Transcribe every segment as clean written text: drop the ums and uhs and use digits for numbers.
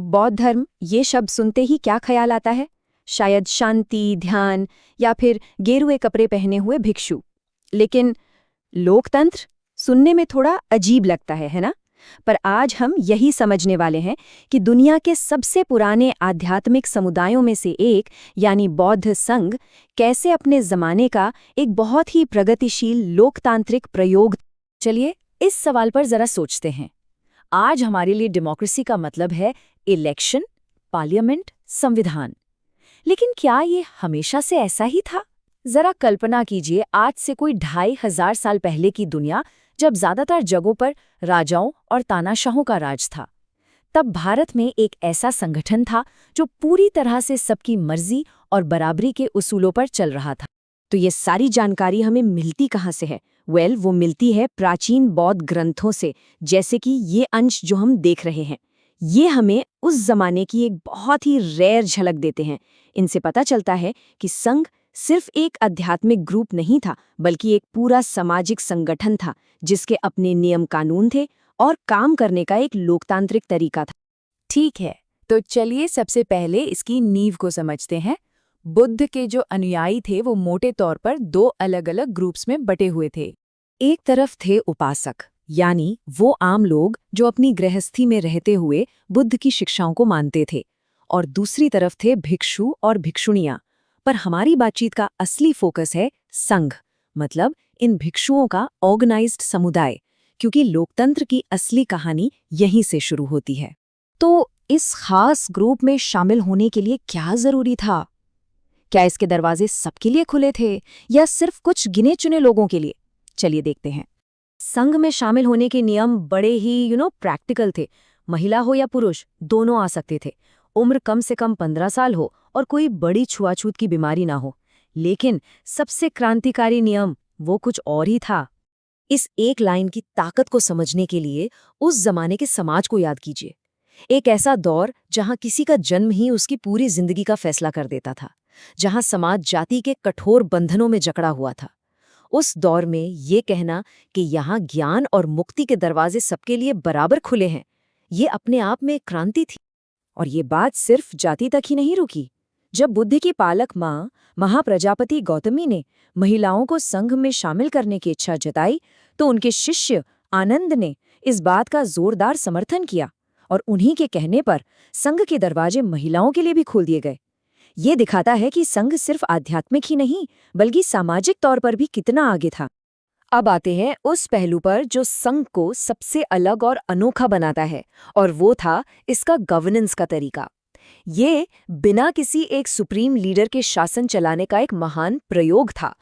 बौद्ध धर्म ये शब्द सुनते ही क्या ख्याल आता है? शायद शांति, ध्यान या फिर गेरुए कपड़े पहने हुए भिक्षु। लेकिन लोकतंत्र सुनने में थोड़ा अजीब लगता है ना? पर आज हम यही समझने वाले हैं कि दुनिया के सबसे पुराने आध्यात्मिक समुदायों में से एक यानी बौद्ध संघ कैसे अपने जमाने का एक बहुत ही प्रगतिशील लोकतांत्रिक प्रयोग। चलिए इस सवाल पर जरा सोचते हैं। आज हमारे लिए डेमोक्रेसी का मतलब है इलेक्शन, पार्लियामेंट, संविधान। लेकिन क्या ये हमेशा से ऐसा ही था? जरा कल्पना कीजिए, आज से कोई 2500 साल पहले की दुनिया, जब ज्यादातर जगहों पर राजाओं और तानाशाहों का राज था। तब भारत में एक ऐसा संगठन था जो पूरी तरह से सबकी मर्जी और बराबरी के उसूलों पर चल रहा था। तो ये सारी जानकारी हमें मिलती कहाँ से है? वो मिलती है प्राचीन बौद्ध ग्रंथों से, जैसे कि ये अंश जो हम देख रहे हैं। ये हमें उस जमाने की एक बहुत ही रेयर झलक देते हैं। इनसे पता चलता है कि संघ सिर्फ एक आध्यात्मिक ग्रुप नहीं था, बल्कि एक पूरा सामाजिक संगठन था जिसके अपने नियम कानून थे और काम करने का एक लोकतांत्रिक तरीका था। ठीक है, तो चलिए सबसे पहले इसकी नींव को समझते हैं। बुद्ध के जो अनुयायी थे वो मोटे तौर पर 2 अलग-अलग ग्रुप्स में बटे हुए थे। एक तरफ थे उपासक, यानी वो आम लोग जो अपनी गृहस्थी में रहते हुए बुद्ध की शिक्षाओं को मानते थे, और दूसरी तरफ थे भिक्षु और भिक्षुणियां। पर हमारी बातचीत का असली फोकस है संघ, मतलब इन भिक्षुओं का ऑर्गेनाइज्ड समुदाय, क्योंकि लोकतंत्र की असली कहानी यहीं से शुरू होती है। तो इस खास ग्रुप में शामिल होने के लिए क्या जरूरी था? क्या इसके दरवाजे सबके लिए खुले थे या सिर्फ कुछ गिने चुने लोगों के लिए? चलिए देखते हैं। संघ में शामिल होने के नियम बड़े ही प्रैक्टिकल थे। महिला हो या पुरुष, दोनों आ सकते थे। उम्र कम से कम 15 साल हो और कोई बड़ी छुआछूत की बीमारी ना हो। लेकिन सबसे क्रांतिकारी नियम वो कुछ और ही था। इस एक लाइन की ताकत को समझने के लिए उस जमाने के समाज को याद कीजिए। एक ऐसा दौर जहां किसी का जन्म ही उसकी पूरी जिंदगी का फैसला कर देता था, जहां समाज जाति के कठोर बंधनों में जकड़ा हुआ था। उस दौर में ये कहना कि यहाँ ज्ञान और मुक्ति के दरवाजे सबके लिए बराबर खुले हैं, ये अपने आप में एक क्रांति थी। और ये बात सिर्फ जाति तक ही नहीं रुकी। जब बुद्ध की पालक माँ महाप्रजापति गौतमी ने महिलाओं को संघ में शामिल करने की इच्छा जताई, तो उनके शिष्य आनंद ने इस बात का जोरदार समर्थन किया, और उन्हीं के कहने पर संघ के दरवाजे महिलाओं के लिए भी खोल दिए गए। ये दिखाता है कि संघ सिर्फ आध्यात्मिक ही नहीं, बल्कि सामाजिक तौर पर भी कितना आगे था। अब आते हैं उस पहलू पर जो संघ को सबसे अलग और अनोखा बनाता है, और वो था इसका गवर्नेंस का तरीका। ये बिना किसी एक सुप्रीम लीडर के शासन चलाने का एक महान प्रयोग था।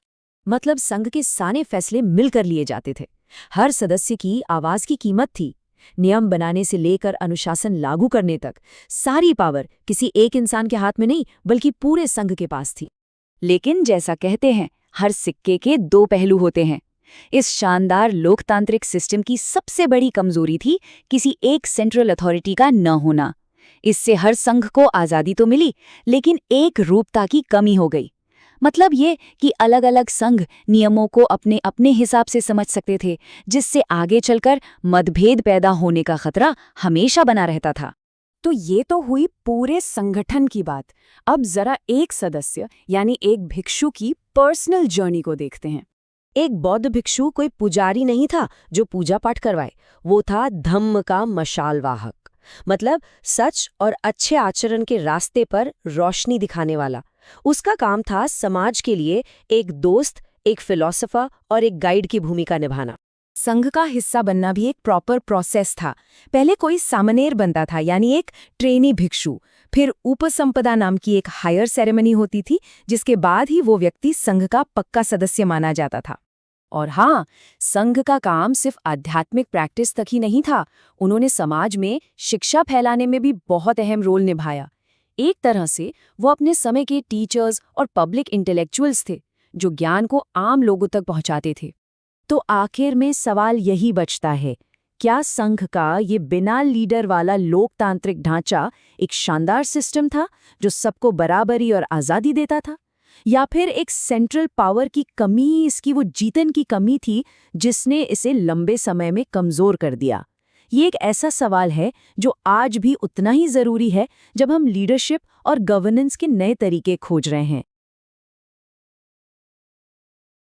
मतलब संघ के सारे फैसले मिलकर लिए जाते थे। हर सदस्य की आवाज की कीमत थी। नियम बनाने से लेकर अनुशासन लागू करने तक सारी पावर किसी एक इंसान के हाथ में नहीं, बल्कि पूरे संघ के पास थी। लेकिन जैसा कहते हैं, हर सिक्के के 2 पहलू होते हैं। इस शानदार लोकतांत्रिक सिस्टम की सबसे बड़ी कमजोरी थी किसी एक सेंट्रल अथॉरिटी का न होना। इससे हर संघ को आज़ादी तो मिली, लेकिन एक रूपता की कमी हो गई। मतलब ये कि अलग अलग संघ नियमों को अपने अपने हिसाब से समझ सकते थे, जिससे आगे चलकर मतभेद पैदा होने का खतरा हमेशा बना रहता था। तो ये तो हुई पूरे संगठन की बात। अब जरा एक सदस्य यानी एक भिक्षु की पर्सनल जर्नी को देखते हैं। एक बौद्ध भिक्षु कोई पुजारी नहीं था जो पूजा पाठ करवाए, वो था धम्म का मशाल वाहक, मतलब सच और अच्छे आचरण के रास्ते पर रोशनी दिखाने वाला। उसका काम था समाज के लिए एक दोस्त, एक फिलोसोफर और एक गाइड की भूमिका निभाना। संघ का हिस्सा बनना भी एक प्रॉपर प्रोसेस था। पहले कोई सामनेर बनता था, यानी एक ट्रेनी भिक्षु। फिर उपसंपदा नाम की एक हायर सेरेमनी होती थी, जिसके बाद ही वो व्यक्ति संघ का पक्का सदस्य माना जाता था। और हाँ, संघ का काम सिर्फ आध्यात्मिक प्रैक्टिस तक ही नहीं था। उन्होंने समाज में शिक्षा फैलाने में भी बहुत अहम रोल निभाया। एक तरह से वो अपने समय के टीचर्स और पब्लिक इंटेलेक्चुअल्स थे, जो ज्ञान को आम लोगों तक पहुंचाते थे। तो आखिर में सवाल यही बचता है, क्या संघ का ये बिना लीडर वाला लोकतांत्रिक ढांचा एक शानदार सिस्टम था जो सबको बराबरी और आज़ादी देता था, या फिर एक सेंट्रल पावर की कमी, इसकी वो जीतन की कमी थी जिसने इसे लंबे समय में कमज़ोर कर दिया? ये एक ऐसा सवाल है जो आज भी उतना ही ज़रूरी है जब हम लीडरशिप और गवर्नेंस के नए तरीके खोज रहे हैं।